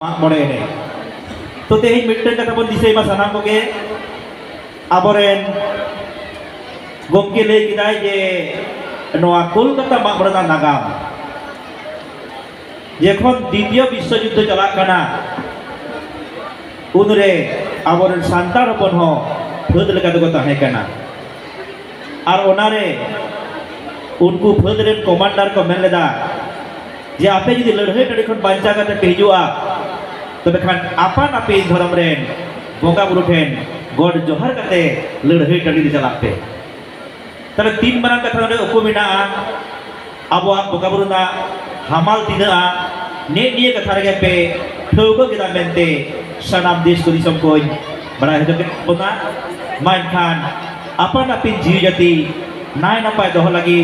Mole ini. To tehin mitten kata pun disay masanang ko ke aboren gomke le kita je noa Kolkata mak mole nagam. যখন দ্বিতীয় বিশ্বযুদ্ধ চলাকানা উনরে আবরেন সান্তার হপন হ ফদ লেকা দো তাহে কানা আর ওনারে उनको फद रेन कमांडर को मेन लेदा जे आपे जदि लड़ाई टड़ी खन बांचा काते पे हिजुआ तबे खान आपान आपे धर्म रेन बोंगा बुरु ठेन गॉड जोहार काते लड़ाई टड़ी दि चलाते तबे तीन मारang कथा रे उको मेना आबो बोंगा बुरु ना हामाल तिना ने निये कथा रे पे ठौगो गिदा मेनते सनाम देश को दिसम कोई बड़ा हेदो के बोना माइन खान आपान आपे जीव जाति नाय नापाय दोह लगी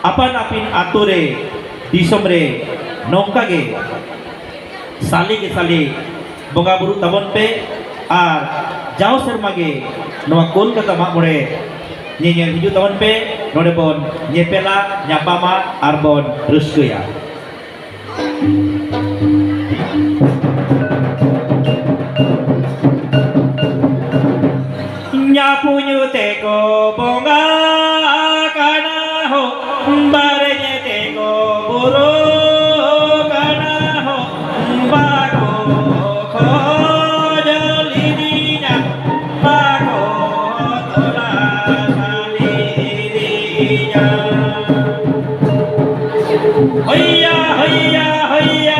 आपान आपिन आतो रे दिसम रे नौका गे साली के साली बोंगा बुरु तबन पे आर जाओ शर्मा गे नवा कोलकाता मा मोड़े ñeñel hiju tawon pe node bon nyepela nyapama ar bon ruskuya nyapunyu teko bonga kana ho barenya teko buru kana ho bago khojolidinya bago tola salidinya hoya hoya hoya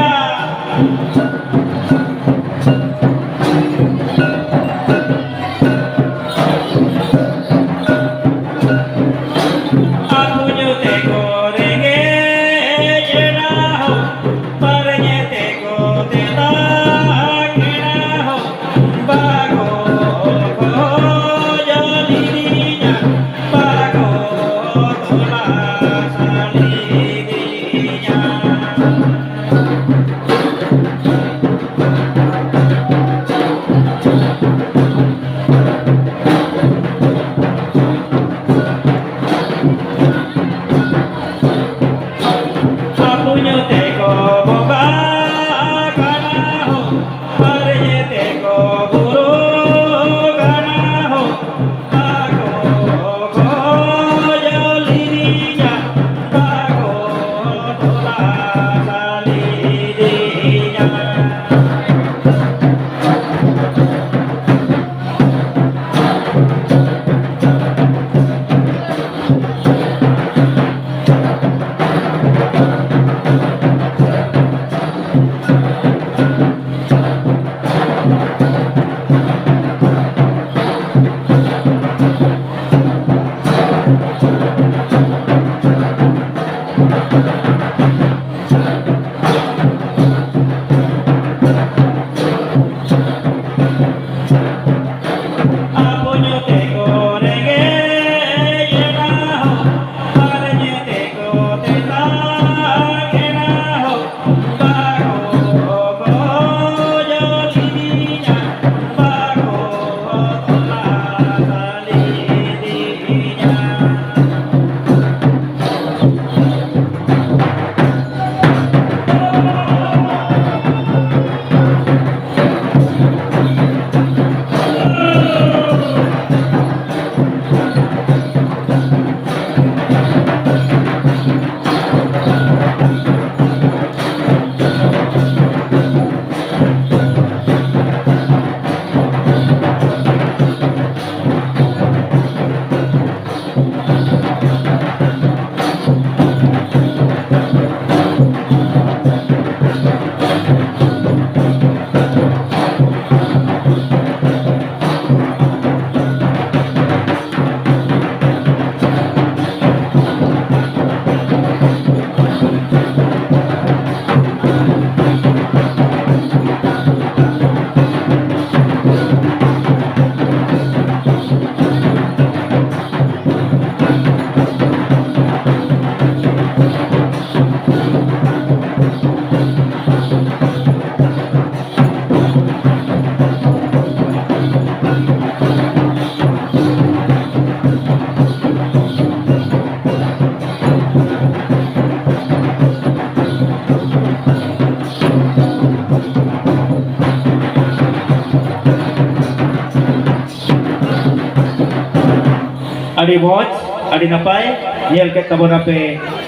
adi moj adi napai nyel ket tabon ape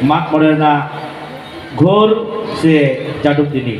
mak moderna ghor se jaduk dini